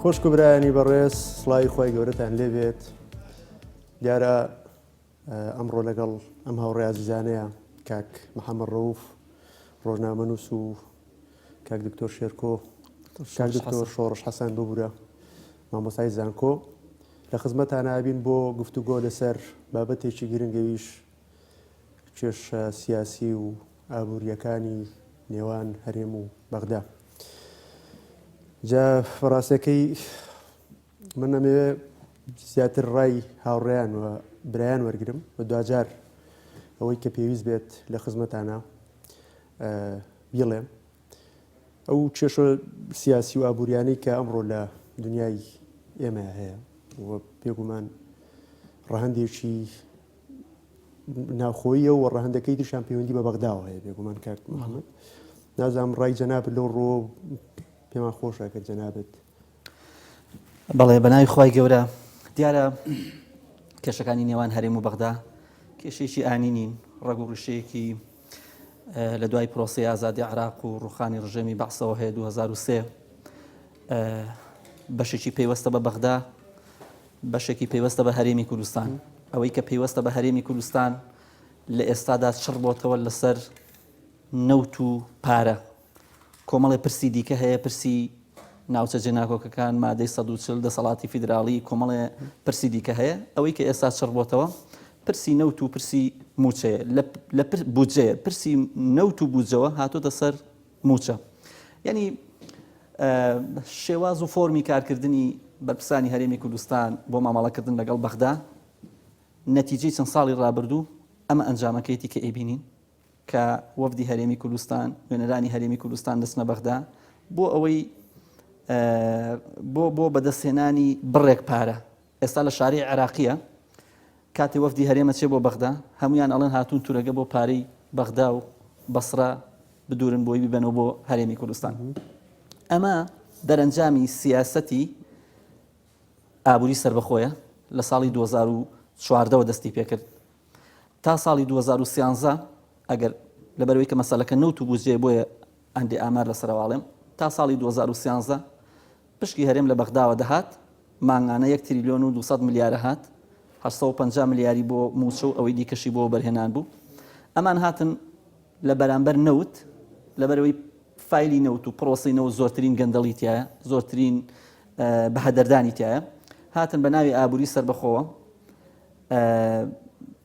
خۆشک و برایانی بەڕێز سڵاوی خۆی گەورەتان لێبێت دیارە ئەمڕۆ لەگەڵ ئەم هاوڕێ عەزیزانەیە کاک محەممەد ڕەوف ڕۆژنامەنووس و کاک دکتۆر شێرکۆ کاک دکتۆر شۆڕش حەسەن ببوورە مامۆستای زانکۆ لە خزمەتان ئابین بۆ گفتوگۆ لەسەر بابەتێکی گرنگەویش کێشە سیاسی و ئابوووریەکانی نێوان هەرێم و بەغدا. جا بەڕاستیەکەی من نەمەوێ زیاتر ڕای هاوڕێیان و برایان وەرگرم بە دوجار ئەوەی کە پێویست بێت لە خزمەتانە بیڵێم. ئەو کێشە سیاسی و ئابووریانەی کە ئەمڕۆ لە دنیای ئێمە هەیە و پێگومان ڕەهەندێکی ناوخۆیە و ڕەهەندەکەی ترشان پەیوەندی بە بەغداوە هەیە بێگومان کاک محەممەد. نازانم ڕای جەنابەت لەو ڕۆ پێمان خۆشە کە جەنابەت. بەڵێ بەناوی خوای گەورە دیارە کێشەکانی نێوان هەرێم و بەغدا کێشەیەکی ئانی نین، ڕەگ و ڕیشەیەکی لە دوای پرۆسەی ئازادی عێراق و ڕوخانی ڕژێمی بەعسەوە هەیە 2003 بەشێکی پەیوەستە بە بەغدا، بەشێکی پەیوەستە بە هەرێمی کوردستان. ئەوەی کە پەیوەستە بە هەرێمی کوردستان لە ئێستادا چڕ بۆتەوە لەسەر نەوت و پارە. کۆمەڵی پرسی دیکە هەیە، پرسی ناوچە جێناکۆکەکان، مادەی 140 دەسەڵاتی فیدراڵی، کۆمەڵێ پرسی دیکە هەیە. ئەوەی کە ئێستا چڕ بۆتەوە پرسی نەوت و پرسی موچەیە لە بودجەیە، پرسی نەوت و بودجەوە هاتۆتە سەر موچە. یعنی شێواز و فۆرمی کارکردنی بەرپرسانی هەرێمی کوردستان بۆ مامەڵەکردن لەگەڵ بەغدا نەتیجەی چەند ساڵی ڕابردوو ئەمە ئەنجامەکەیەتی کە ئەیبینین کە وەفدی هەرێمی کوردستان، وێنەرانی هەرێمی کوردستان دەچنە بەغدا بۆ ئەوەی بۆ بەدەستهێنانی بڕێک پارە. ئێستا لە شاری عێراقیە کاتی وەفدی هەرێمە چێ بۆ بەغدا هەمویان ئەڵێن هاتوون تورەگە بۆ پارەی بەغدا و بەسرا بدورن بۆی ببەنەوە بۆ هەرێمی کوردستان. ئەمە دەرەنجامی سیاسەتی ئابووری سربەخۆیە لە ساڵی 2014 دەستی پێکرد تا ساڵی 2013 ئەگەر لەبەرەوەی کە مەسەلەکە نەوت و بودجێ بۆیە ئەندێ ئامار لەسەرواڵێم تا ساڵی 2013 پشکی هەرێم لە بەغداوە دەهات مانگانە 1 تریلیۆن و 200 ملیارە هات، 850 ملیاری بۆ موچە و ئەوەی دیکەشی بۆ بەرهێنان بوو. ئەمان هاتن لە بەرامبەر نەوت لەبەرەوەی فایلی نەوت و پرۆسی نەوت زۆرترین گەندەڵی تایە، زۆرترین بەهەدەردانی تایە، هاتن بە ناوی ئابووری سربەخۆوە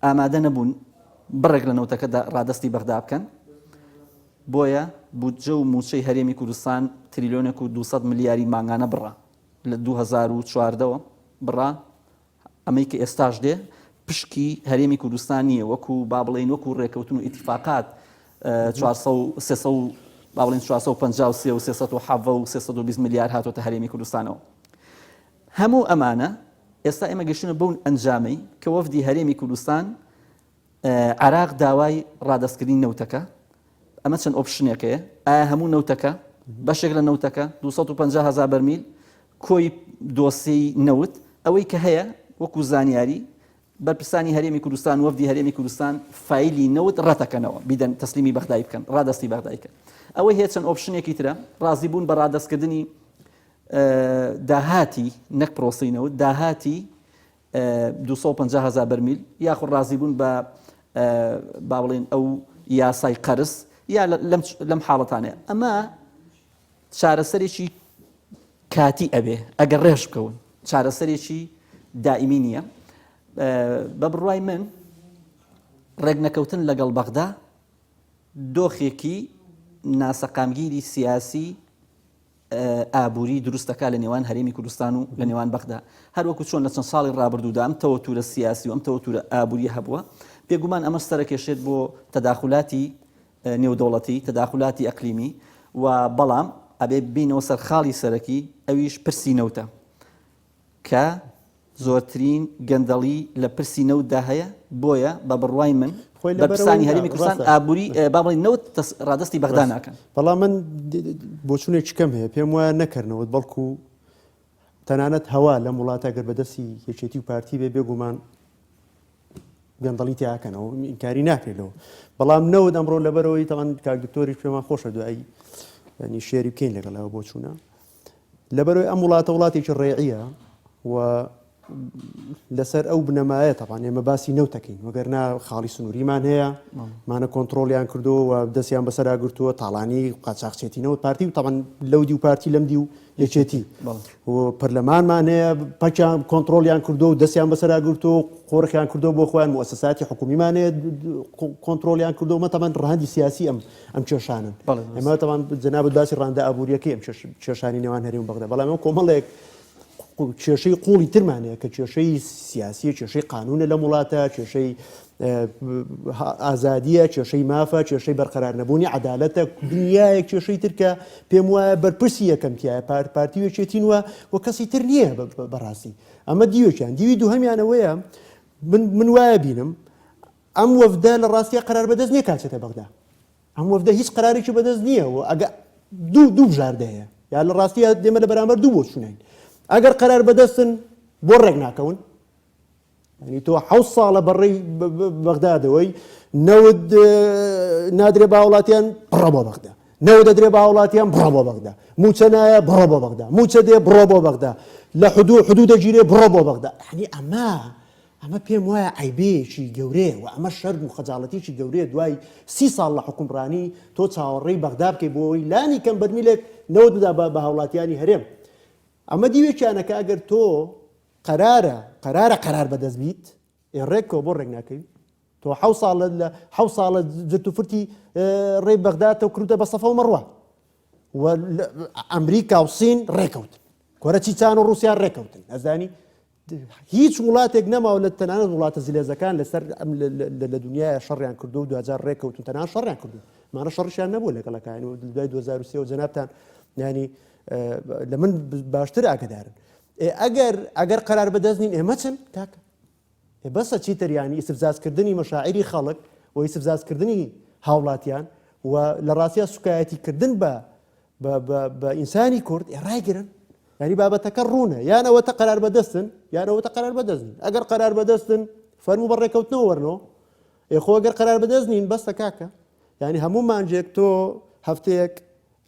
ئامادە نەبوون بڕێک لە نەوتەکەدا ڕادستی بەغدا بکەن. بۆیە بودجە و موچەی هەرێمی کوردستان تریلیۆنێک و 200 ملیاری مانگانە بڕا لە 2014ەوە بڕا. ئەمەی کە ئێستاش دێ پشکی هەرێمی کوردستان نییە، وەکو با بڵێن وەکو ڕێکەوتن و ئیتیفاقات 453 و 370 و 320 ملیار هاتۆتە هەرێمی کوردستانەوە. هەموو ئەمانە ئێستا ئێمە گەشتنە بەون ئەنجامەی کە وەفدی هەرێمی کوردستان عێراق داوای ڕادەستکردنی نەوتەکە. ئەمە چەند ئۆپشنێکەیە، ئایا هەموو نەوتەکە بەشێک لە نەوتەکە 250,000 بەرمیل کۆی دۆسیی نەوت ئەوەی کە هەیە وەکو زانیاری بەرپرسانی هەرێمی کوردستان وەفدی هەرێمی کوردستان فایلی نەوت ڕەتەکەنەوە بیدەن تەسلیمی بەغدای بکەن، ڕادستی بەغدای بکەن. ئەوەی هەیە چەند ئۆپشنێکی ترە، ڕازی بوون بە ڕادەستکردنی داهاتی نەک پرۆسی نەوت داهاتی 250,000 بەرمیل، یاخود ڕازی بوون بە با بڵێن ئەو یاسای قەرز یا لەم حاڵەتانەیە. ئەمە چارەسەرێکی کاتی ئەبێ ئەگەر ڕێژ بکەون، چارەسەرێکی دائیمی نییە. بە بڕوای من ڕێک نەکەوتن لەگەڵ بەغدا دۆخێکی ناسەقامگیری سیاسی ئابووری دروستەکە لە نێوان هەرێمی کوردستان و لە نێوان بەغدا. هەروەکو چۆن لە چەند ساڵی ڕابردوودا ئەم تەوەتورە سیاسی و ئەم تەوەتورە ئابووری هەبووە، پێگومان ئەمە سەرکێشێت بۆ تەداخلاتی نێودەوڵەتی، تەداخلاتی ئەقلیمی و بەڵام ئەبێ بینەوە سەر خاڵی سەرەکی ئەویش پرسی نەوتە کە زۆرترین گەندەڵی لە پرسی نەوتدا هەیە. بۆیە بە بڕوای من بەرپرسانی هەرێمی کوردستان ئابووری با بڵێن نەوت ڕادستی بەغدا ناکەن. بەڵام من بۆچوونێکی کەم هەیە پێم وایە نەکردنەوە، بەڵکو تەنانەت هەوا لەم وڵاتە گەر بەدەستی یەکێتی و پارتی بێ بێگومان گەندەڵی تیاکەنەوە ئینکاری ناکرێتەوە. بەڵام نەوت ئەمڕۆ لەبەرەوەی تەوان کاک دکتۆریش پێمان خۆشە دوایی ینی شێری بکەین لەگەڵەوە بۆ چوونە لەبەرەوەی ئەم وڵاتە وڵاتێکی ڕێعیە و لەسەر ئەو بنەمایە تەبان ئێمە باسی نەوتەکەین وەگەرنا خاڵی سنووریمان هەیە مانە کۆنتترۆلیان کردو و دەستیان بەسەرا گرتووە تاڵانی قاچاقچێتینەوە پارتی و تاوان لەودی و پارتی لەم دی و یەکێتی و پەرلەمانمان هەیە پەچیان کۆنتترۆلیان کردو و دەستیان بەسەرا گرتو و خۆڕخیان کردو بۆ خۆیان مؤسساتی حکومیمان هەیە کۆنتترۆلیان کردومە تەمان ڕەهەندی سیاسی ئەم کێشانن ئێمە تەمان جەنابەت باسی ڕاندا ئابوووریەکەی ئەم کێشانی نێوان هەرێم بەغدا بەڵام ئەو کۆمەڵێک کێشەی قوڵی ترمانەیە کە کێشەی سیاسیە کێشەی قانونە لە وڵاتە کێشەی ئازادیە کێشەی مافە کێشەی بەرقەرار نەبوونی عەدالەتە دنیایە کێشەی ترکە پێم وایە بەرپرسی یەکەمتیایە پارتی وێچێتین وە کەسی تر نییە بەڕاستی ئەمە دیوێکیان دیوی دووهەمیانەوەیە من وایە بینم ئەم وەفدە لە ڕاستیە قەرار بەدەست نییە کاچێتە بەغدا ئەم وەفدە هیچ قەرارێکی بەدەست نییە و ئەگە دوو بژاردەیە یا لە ڕاستیە دێمە لە بەرامبەر دوو بۆ چوونین ئەگەر قەرار بەدەستن بۆ ڕێک ناکەون ینی تۆ 7 ساڵە بەڕێی بەغدادەوەی نەود نادرێ با وڵاتیان بڕە بۆ بەغدا نەوە دەدرێ با وڵاتیان بڕە بۆ بەغدا موچە نایە بڕە بۆ بەغدا موچە دێ بڕە بۆ بەغدا لە حدود دەگیرێ بڕە بۆ بەغدا ینی ئەمە پێم وایە عیبەیەکی گەورەیە و ئەمە شەرم و خەجاڵەتێکی گەورەیە دوای 30 ساڵ لە حکومڕانی تۆ چاوەڕێی بەغدا بکەی بۆەوەی لانی کەم بەرمیلێک نەوت بدا بە هاوڵاتیانی هەرێم ئەمە دیوێکیانەکە ئەگەر تۆ قەرار بەدەست بیت ڕێکەوە بۆ ڕێک ناکەی تۆ 7 ساڵە جرت و فرتی ڕێی بەغداتە و کروتە بە سەفە و مەڕوە و ئەمریکا و سین ڕێکەوتن کۆرە چیچان و رووسیان ڕێکەوتن ئەزانی هیچ وڵاتێک نەماوە لە تەنانەت وڵاتە زیلێزەکان لەسەر لە دنیای شەڕیان کردو و 2000 ڕێکەوتن تەنان شەڕیان کردو مانە شەڕیشیان نەبوو لەگەڵەکانی و دوای 2023 و جەنابتان ینی لە من باشتر ئاگدارن ئەگەر قەرار بەدەستنین ئێمە چن کاکە بەسە چیتر ینی ئیسفزازکردنی مەشاعری خەڵک و ئیسفزازکردنی هاوڵاتیان و لە ڕاستیە سوکایەتیکردن بە ئینسانی کورد ڕایگرن ینی بابەتەکە ڕوونە یانەوەتە قەرار بەدەستن یانەوەتە قەرار بەدەستن ئەگەر قەرار بەدەستن فەرموو بە ڕێکەوتنەوە وەرنەوە خۆ ئەگەر قەرار بەدەستنین بەستە کاکە ینی هەموو مانجێک تۆ هەفتەیەک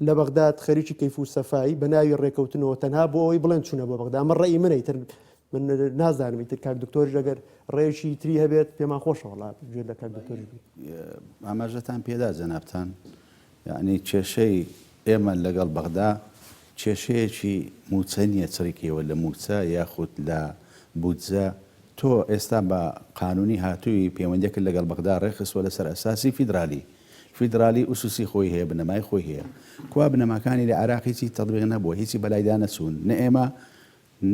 لە بەغداد خەریکی کەیف و سەفایی بە ناوی ڕێکەوتنەوە تەنها بۆ ئەوەی بڵێن چوونە بۆ بەغدا ئەمە ڕێی منە ئیتر من نازانم ئیتر کاک دکتۆریش ئەگەر ڕێیەکی تری هەبێت پێمان خۆشە وڵات گوێ لە کاک دکتۆری ئاماژەتان پێدا جەنابتان یعنی کێشەی ئێمە لەگەڵ بەغدا کێشەیەکی موچە نییە چڕێکیەوە لە موچە یاخود لە بودجە تۆ ئێستا بە قانونی هاتووی پەیوەندیەکە لەگەڵ بەغدا ڕێخستوە لەسەر ئەساسی فیدرالی ئوسوسی خۆی هەیە بنەمای خۆی هەیە کوا بنەماکانی لە عێراق هیچی تەطبیق نەبووە هیچی بەلایدا نەچوون نە ئێمە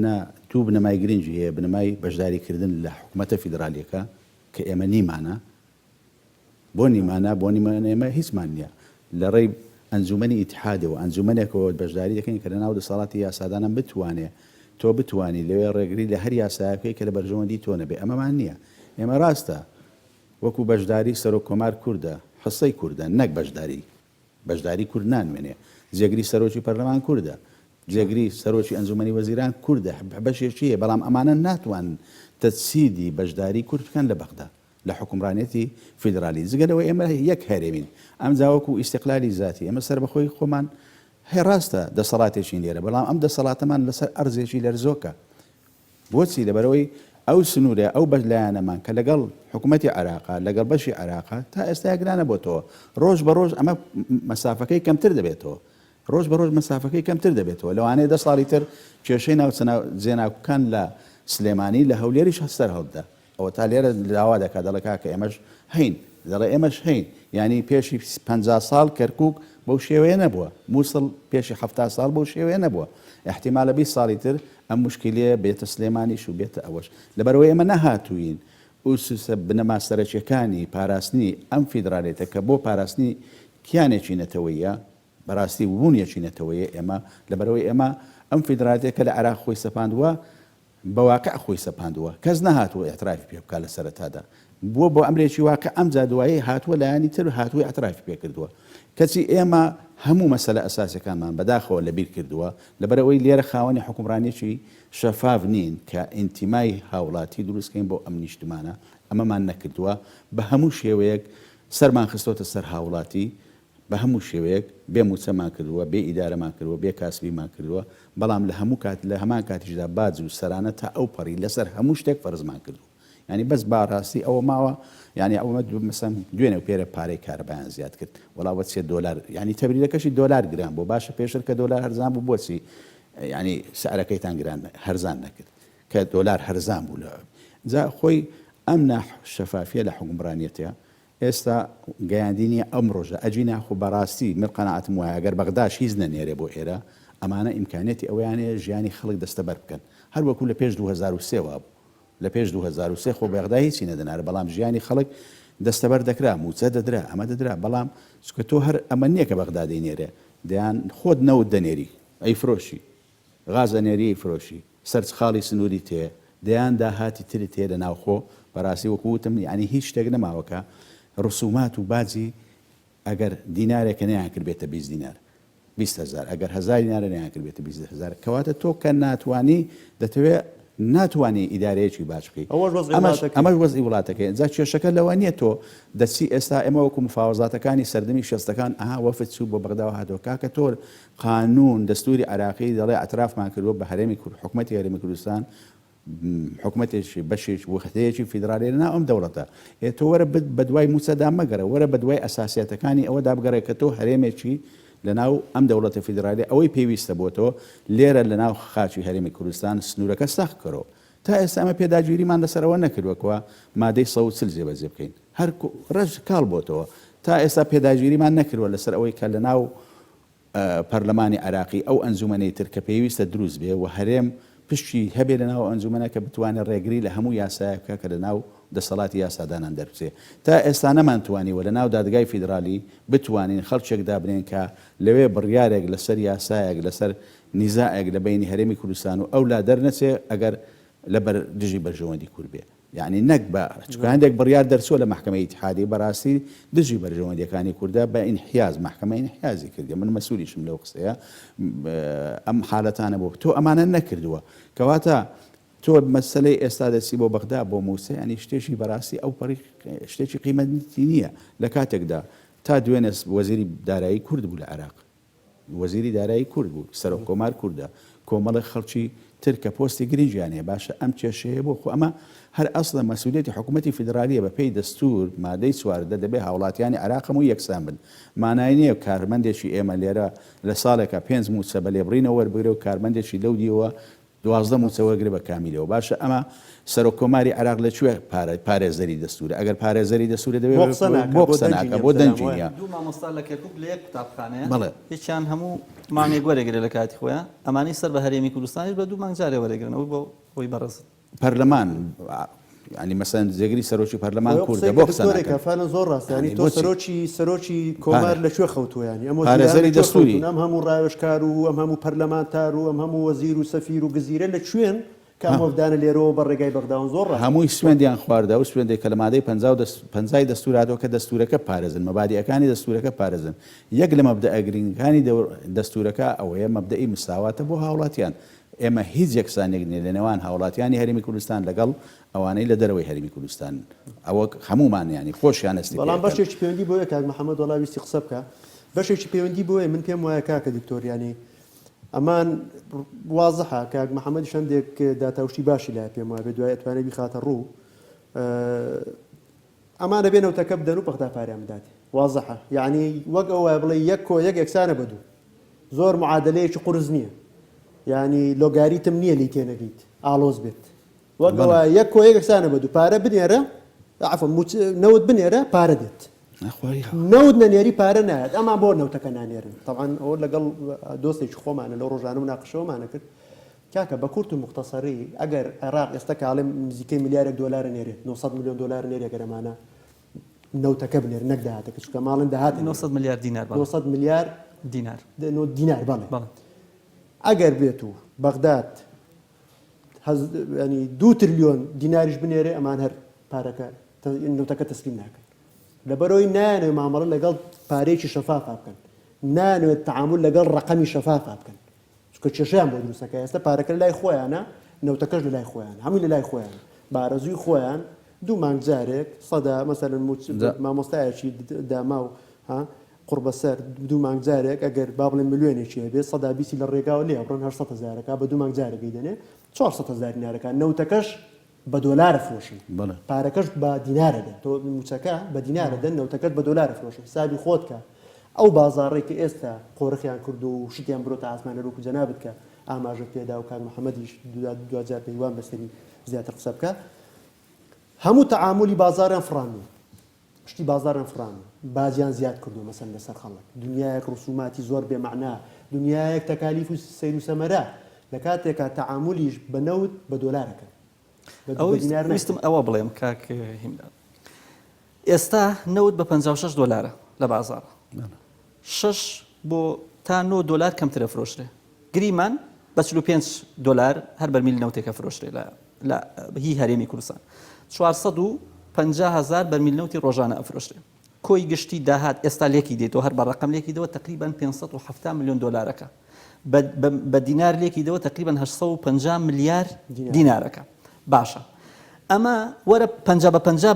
نە دوو بنەمای گرنگی هەیە بنەمای بەشداریکردن لە حکوومەتە فیدرالیەکە کە ئێمە نیمانە بۆ ئێمە هیچمان نییە لە ڕێی ئەنجومەنی ئیتحادەوە ئەنجومەنێکەوە بەشداری دەکەین کە لە ناو دەسەڵاتی یاسادانم بتوانێت تۆ بتوانی لەوێ ڕێگری لە هەر یاسایەکەی کە لە بەرژەوەندی تۆ نەبێ ئەمەمان نییە ئێمە ڕاستە وەکو بەشداری سەرۆک کۆمار کووردە حسەی کووردە نەک بەشداری کورد نانوێنێ جێگری سەرۆکی پەرلەمان کووردە جێگری سەرۆکی ئەنجومەنی وەزیران کووردە بەشێکیە بەڵام ئەمانە ناتوان تەجسیدی بەشداری کورد بکەن لە بەغدا لە حکومڕانێتی فیدرالی جگەلەوە ئێمە یەک هەرێمین ئەم جاوەکو ئیستیقلالی ذاتی ئێمە سەر بەخۆی خۆمان هەیە ڕاستە دەسەڵاتێکی لێرە بەڵام ئەم دەسەڵاتەمان لەسەر ئەرزێکی لەرزۆکە بۆچی لەبەرەوەی ئەو سنوورە ئەو بەشلایەنەمان کە لەگەڵ حکوومەتی عێراقا لەگەڵ بەشی عێراقا تا ئێستا یەکلانە بۆتەوە ڕۆژ بە ڕۆژ ئەمە مەسافەکەی کەمتر دەبێتەوە ڕۆژ بە ڕۆژ مەسافەکەی کەمتر دەبێتەوە لەوانەیە 10 ساڵی تر کێشەی جێناوکان لە سلێمانی لە هەولێریش هەستەر هەڵدا ئەوە تا لێرە داوا دەکات دەڵێکا کە ئێمەش هەین دەڵێ ئێمەش هەین ینی پێشی 50 ساڵ کەرکووک بەو شێوەیە نەبووە مووسڵ پێشی 70 ساڵ بەو شێوەیە نەبووە احتیمالە 20 ساڵی تر ئەم مشکلەیە بێتە سلێمانیش و بێتە ئەوەش لەبەرەوەی ئێمە نەهاتووین ئوسوسە بنەما سەرەکیەکانی پاراستنی ئەم فیدراالێتە کە بۆ پاراستنی کیانێکی نەتەوەیە بەڕاستی بوونیەکی نەتەوەیە ئێمە لەبەرەوەی ئێمە ئەم فیدراالێتە لە عێراق خۆی سەپاندووە بەواقع خۆی سەپاندووە کەس نەهاتووە ئەترافی پێ بکات لە سەرەتادا بۆ ئەمرێکی واقع ئەم جادوایی هاتووە لایانی تر هاتووی ئەترافی پێ کردووە کەچی ئێمە هەموو مەسەلە ئەساسەکانمان بەداخەوە لەبیر کردووە لەبەرەوەی لێرە خاوەنی حکومڕانێکی شەفاف نین کە ئینتیمای هاوڵاتی دروستکەین بۆ ئەم نیشتمانە ئەمەمان نەکردووە بە هەموو شێوەیەک سەرمان خستۆتە سەر هاوڵاتی بە هەموو شێوەیەک بێ موچەمان کردووە بێ ئیدارەمان کردووە بێ کاسبیمان کردووە بەڵام لە هەموو کات لە هەمان کاتیشدا باج و سەرانە تا ئەو پەڕی لەسەر هەموو شتێک فەرزمان کردو ینی بەس باڕاستی ئەوە ماوە ینی ئەومە مەسەن دوێنێ و پێرە پارەی کارەبایان زیاد کرد وڵاوە $3 ینی تەبریەکەشی $، گران بۆ باشە پێشتر کە $، هەرزان بوو بۆچی ینی سعرەکەیتان گران هەرزان نەکرد کە $، هەرزان بوو لە جا خۆی ئەم ناشەفافیە لە حکومڕانیەتەیە ئێستا گەیاندینی ئەم ڕۆژە ئەجی ناخۆ بەڕاستی من قەناعەتم وایە ئەگەر بەغداش هیچ نەنێرێ بۆ ئێرە ئەمانە ئیمکانێتی ئەویانەیە ژیانی خەڵک دەستەبەر بکەن هەر وەکو لە پێش 2003 وا بوو لە پێش 2003 خۆ بەغدا هیچی نەدەنارە بەڵام ژیانی خەڵک دەستەبەر دەکرا موچە دەدرا ئەمە دەدرا بەڵام چکە تۆ هەر ئەمە نییە کە بەغدا دەینێرێ دەیان خۆت نەوت دەنێری ئەی فرۆشی غاز دەنێری ئەی فرۆشی سەرچ خاڵی سنووری تێ دەیان داهاتی تری تێ لە ناوخۆ بەڕاستی وەکوتم ینی هیچ شتێک نەماوەکە ڕسومات و باجی ئەگەر دینارێکە نەیان کرد بێتە 20 دینار 20,000 ئەگەر 1000 دینارە نەیان کرد بێتە 20,000 کەواتە تۆ کە ناتوانی دەتەوێت ناتوانانی ئیدارەیەکی باش بکەیت ئەمەش وەزئی وڵاتەکەی جا کێشەکە لەوە نییە تۆ دەچی ئێستا ئێمە وەکو مفاوەزاتەکانی سەردەمی شەستەکان ئەها وەفد چوو بۆ بەغداوە هاتەوە کاکە تۆ قانون دەستوری عراقی دەڵێ ئەترافمان کردووە بە هەرێمی حکوومەتی هەرێمی کوردستان حکوومەتێکی بەشێک وەختەیەکی فیدراالی لەنا ئەم دەوڵەتە تۆ وەرە بە دوای موچەدا مەگەرە وەرە بە دوای ئەساسیەتەکانی ئەوە دابگەڕێ کە تۆ هەرێمێکی لەناو ئەم دەوڵەتە فیدراالی ئەوەی پێویستە بۆ تۆ لێرە لەناو خاچی هەرێمی کوردستان سنوورەکە سەخت کەرەوە تا ئێستا ئەمە پێداگیریمان لەسەرەوە نەکردووەکەوە مادەی 140 جێبەجێ بکەین هەر ڕژ کاڵ بۆتەوە تا ئێستا پێداگیریمان نەکردووە لەسەر ئەوەی کە لەناو پەرلەمانی عراقی ئەو ئەنجومەنەی تر کە پێویستە دروست بێ و هەرێم پشتی هەبێ لەناو ئەنجومەنە کە بتوانێت ڕێگری لە هەموو یاسایەکە کە لەناو دەسەڵاتی یاسادانان دەربچێ تا ئێستا نەمانتوانیوە لەناو دادگای فیدراالی بتوانین خەڵکێک دابنێن کە لەوێ بڕیارێک لەسەر یاسایەک لەسەر نیزایەک لە بینی هەرێمی کوردستان و ئەو لا دەرنەچێ ئەگەر لەبەر دژی بەرژەوەندی کورد بێ یعنی نەک بە هەندێک بڕیار دەرچووە لە محکمەی ئیتحادی بەڕاستی دژی بەرژەوەندیەکانی کوردە بە ئینحیاز محکمەی ئینحیازی کردی من مەسئولیشم لەو قسەیە ئەم حالەتانە بۆ تۆ ئەمانە نەکردووە کەواتە تۆ مەسەلەی ئێستا دەچی بۆ بەغدا بۆ موسە ینی شتێکی بەڕاستی ئەو پەڕی شتێکی قیمەتی نییە لە کاتێکدا تا دوێنێ وەزیری دارایی کورد بوو لە عێراق وەزیری دارایی کورد بوو سەرۆک کۆمار کووردە کۆمەڵی خەڵکی تر کە پۆستی گرنگیانەیە باشە ئەم کێشەیە بۆ خۆ ئەمە هەر ئەسڵە مەسئولیەتی حکوومەتی فیدراالیە بە پێی دەستور مادەی 4 دەبێ هاوڵاتیانی عێراقم و یەکسان بن مانای نییە کارمەندێکی ئێمە لێرە لە ساڵێکە 5 موچە بە لێبڕینەوە وەربگرێ و کارمەندێکی لەو دیەوە 12 موچە وەرگرێ بە کامیلەوە باشە ئەمە سەرۆک کۆماری عێراق لەکوێ پارێزەری دەستورە ئەگەر پارێزەری دەستورە دەبێت بۆ قسەناکە بۆ دەنجینە دوو مامۆستا لە کەرکووک لە یەک قوتابخانەیە هیچیان هەموو مانگێک وەرەگرێ لە کاتی خۆیان ئەمانی سەر بە هەرێمی کوردستانی بە دوو مانگ جارێ وەرەگرنەوە بۆ خۆی بەڕێز پەرلەمان ینی مەسەن جێگری سەرۆکی پەرلەمان کوردە بۆ قسەناکە فعلا زۆر ڕاستە ینی تۆ سەرۆکی کۆمار لەکوێ خەوتووە ینی ئەمە پارێزەری دەستوری ئەم هەموو ڕایۆشکار و ئەم هەموو پەرلەمانتار و ئەم هەموو وەزیر و سەفیر و گزیرە لەکوێن کامۆفدانە لێرەوە بە ڕێگای بەغداون زۆر هەمووی سوێندیان خواردە و سوێندێک کە لە مادەی 50 دەستوراتەوە کە دەستورەکە پارێزن مەبادیەکانی دەستورەکە پارێزن یەک لە مەبدە ئەگرینگەکانی دەستورەکە ئەوەیە مەبدەئی مساواتە بۆ هاوڵاتیان ئێمە هیچ یەکسانێک نیە لە نێوان هاوڵاتیانی هەرێمی کوردستان لەگەڵ ئەوانەی لە دەرەوەی هەرێمی کوردستان ئەوە هەمومان ینی خۆشیان ئەستی بەڵام بەشێکی پەیوەندی بۆیە کاک محەممەد وەڵا ویستی قسە بکە بەشێکی پەیوەندی بۆیە من پێم وایە کاکە دکتۆر ینی ئەمان وازەحە کاک محەممەد شەندێک داتاوشی باشی لای پێم وایە بێ دوای ئەتوانێت بیخاتە ڕوو ئەمانە بێنەوتەکە بدەن و بەغدا پاریان بداتێ وازەحە یعنی وەک ئەوە بڵێ یەک یەکسانە بەدوو زۆر معادلەیەکی قورس نییە ینی لۆگاریتم نییە لی تێنەبیت ئالۆز بێت وەکەوە یەکسانە بەدوو پارە بنێرە نەوت بنێرە پارە دێت نەوت نەنێری پارە نایەت ئەمان بۆ نەوتەکە نانێرن طبعا ئەوە لەگەڵ دۆستێکی خۆمانە لەو ڕۆژانە و ناقشەوەمانە کرد کاکە بە کورت و مختصری ئەگەر عێراق ئێستا کاڵێم نزیکەی $1 ملیار نێرێت $900 ملیۆن نێرێگەرەمانە نەوتەکە بنێر نەک داهاتەکە چکە ماڵن داهات 900 ملیار دینار 900 ملیار دینار بەڵێ ئەگەر بێت و بەغداد ینی 2 تریلیۆن دیناریش بنێرێ ئەمان هەر پارەکە نەوتەکە تەسلیم ناکەن لەبەرەوەی نانوێت مامەڵە لەگەڵ پارێکی شەفافا بکەن نانوێت تەعامل لەگەڵ ڕقەمی شەفافا بکەن چکە کێشەیان بۆ دروستەکە ئێستا پارەکە لە لای خۆیانە نەوتەکەش لە لای خۆیان هەمووی لە لای خۆیان بارەزووی خۆیان دوو مانگ جارێک سەدا مەسەلەن مامۆستایەکی داما و قوربەسەر دوو مانگ جارێک ئەگەر با بڵێن ملیۆنێکی هەبێت 120 لە ڕێگاوە لێ ئەڕۆن 800,000 بە دوو مانگ جارێکی دەنێ 400,000 دینارەکە نەوتەکەش بە دۆلارە فرۆشن پارەکەش بە دینارە دەن تۆ موچەکە بە دینارە دەن نەوتەکەت بە دۆلارە فرۆشن حسابی خۆت کە ئەو بازاڕێک کە ئێستا قۆرخیان کرد و شتیان بڕۆتە ئاسمانە ڕووک جەنابەت کە ئاماژە پێدا و کاک محەممەدیش دوجار پەیوان بەسەری زیاتر قسە بکە هەموو تەعاملی بازاریان فڕانوە شتی بازاریان فڕانوە باجیان زیاد کردو مەسەن لەسەر خەڵک دنیایەک ڕسوماتی زۆر بێمەعنا دنیایەک تەکالیف و سەیر و سەمەرە لە کاتێکە تەعاملیش بە نەوت بە دۆلارەکە ویستم ئەوە بڵێم کاک هیمدان ئێستا نەوت بە 56 دۆلارە لە بازار 6 بۆ تا 9 دۆلار کەمترە فرۆشرێ گریمان بە 45 دۆلار هەر بەرمیل نەوتێکە فرۆشرێ لە هی هەرێمی کوردستان 450,000 بەرمیل نەوتی ڕۆژانە ئەفرۆشرێ کۆی گشتی داهات ئێستا لێکی دێتەوە هەر بە ڕقم لێکی دەوە تقریبا 570 میلیۆن دۆلارەکە بە دینار لێکی دەوە تقریبا 850 میلیارد دینارەکە باشە ئەمە وەرە 50 بە 50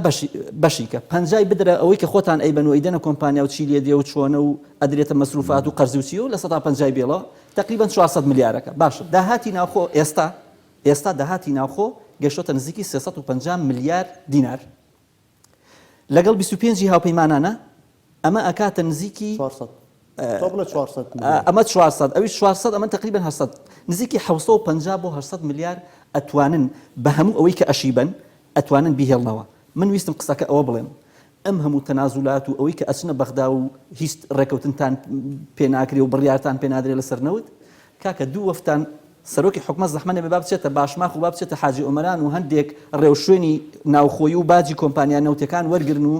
بەشیکە 50 بدرە ئەوەی کە خۆتان ئەیبەن و ئەیدەنە کۆمپانیا و چی لێ دێ و چۆنە و ئەدرێتە مەسروفات و قەرز و چی و لە 150 بێڵەوە تقریبا 400 میلیارەکە باشە داهاتی ناوخۆ ئێستا داهاتی ناوخۆ گەشتۆتە نزیکی 350 میلیارد دینار لەگەڵ 25 هاوپەیمانانە ئەمە ئەکاتە نزیکی 400 ئەمە 400 ئەوی 400 ئەمە تقریبا 800 نزیکی 750 بۆ 800 میلیارد ئەتوانن بە هەموو ئەوەی کە ئەشیبن ئەتوانن بیهێڵنەوە من ویستم قسەکە ئەوە بڵێم ئەم هەموو تەنازولات و ئەوەی کە ئەچنە بەغدا و هیچ ڕێکەوتنتان پێ ناکرێ و بڕیارتان پێ نادرێت لەسەر نەوت کاکە دوو وەفتان سەرۆکی حکومەت زەحمەتە بێ با بچێتە باشماخ و با بچێتە حاجی ئۆمەران و هەندێک ڕێوشوێنی ناوخۆیی و باجی کۆمپانیا نەوتەکان وەرگرن و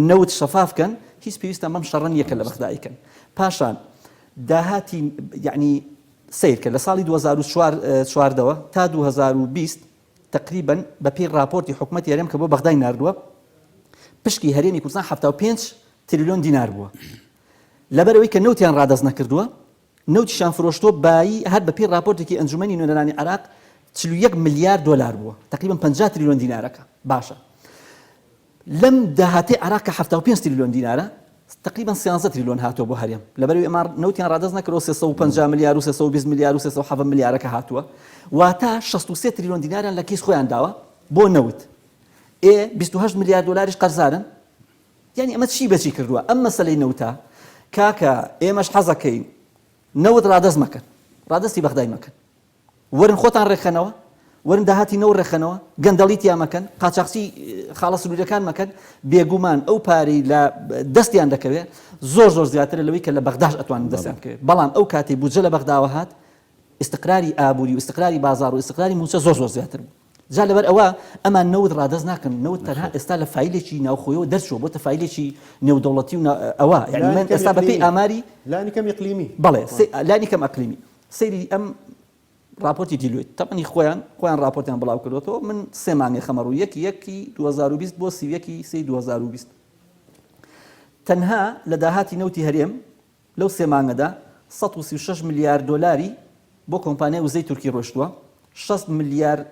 نەوت شەفافکەن هیچ پێویستە بەم شەڕەن یەکە لە بەغدایکەن پاشان داهاتی یعنی سیرکە لە ساڵی 2014 تا 2020 تقریبا بە پێی راپۆرتی حکومەتی هەرێم کە بۆ بەغدای ناردووە پشکی هەرێمی کوردستان 75 تریلیۆن دینار بووە لەبەرەوەی کە نەوتیان ڕادەست نەکردووە نەوتیشان فرۆشتۆ بایی هەر بە پێی راپۆرتێکی ئەنجومەنی نوێنەرانی عێراق 41 میلیارد دۆلار بووە تقریبا 50 تریلیۆن دینارەکە باشە لەم داهاتی عێراق کە 75 تریلیۆن دینارە تقریبا 13 تریلیۆن هاتووە بۆ هەرێم لەبەرەوەی ئەمە نەوتیان ڕادەست نەکردەوە 350 میلیارد و 320 میلیارد و 370 میلیارەکە هاتووە واتە 63 تریلیۆن دیناریان لە کیس خۆیان داوە بۆ نەوت 28 میلیارد دۆلاریش قەرزارن یعنی ئەمە چی بەچی کردووە ئەم مەسەلەی نەوتە کاکە ئێمەش حەزەکەین نەوت ڕادەست مەکەن ڕادەستی بەغدای مەکەن وەرن خۆتان ڕێکخەنەوە وەرن داهاتی نەوت ڕێکخەنەوە گەندەڵیتیان مەکەن قاچاقچی خاڵە سنوورەکان مەکەن بێگومان ئەو پارەی لە دەستیان دەکەوێت زۆر زیاترە لەوەی کە لە بەغداش ئەتوانن دەستیان بکەوێت بەڵام ئەو کاتێ بودجە لە بەغداوە هات استقراری ئابووری و استقراری بازار و استقراری موچە زۆر زیاتر بوو جا لەبەر ئەوە ئەمان نەوت ڕادەست ناکەن نەوت تەنها ئێستا لە فایلێکی ناوخۆیەوە دەرچووە بۆتە فایلێکی نێودەوڵەتی و ئەوە یعنی من ئێستا بەپێی ئاماری لانی کەم ئیقلیمی بەڵێ لانی کەم ئەقلیمی سەیری ئەم راپۆرتی دیلویت تەمەنی خۆیان راپۆرتیان بڵاو کردوەوە من سێ مانگی خەمەڕوو یەکی 2020 بۆ 31 2020 تەنها لە داهاتی نەوتی هەرێم لەو سێ مانگەدا 136 میلیارد دۆلاری بۆ کۆمپانیای وزەی تورکی ڕۆشتووە 6 میلیارد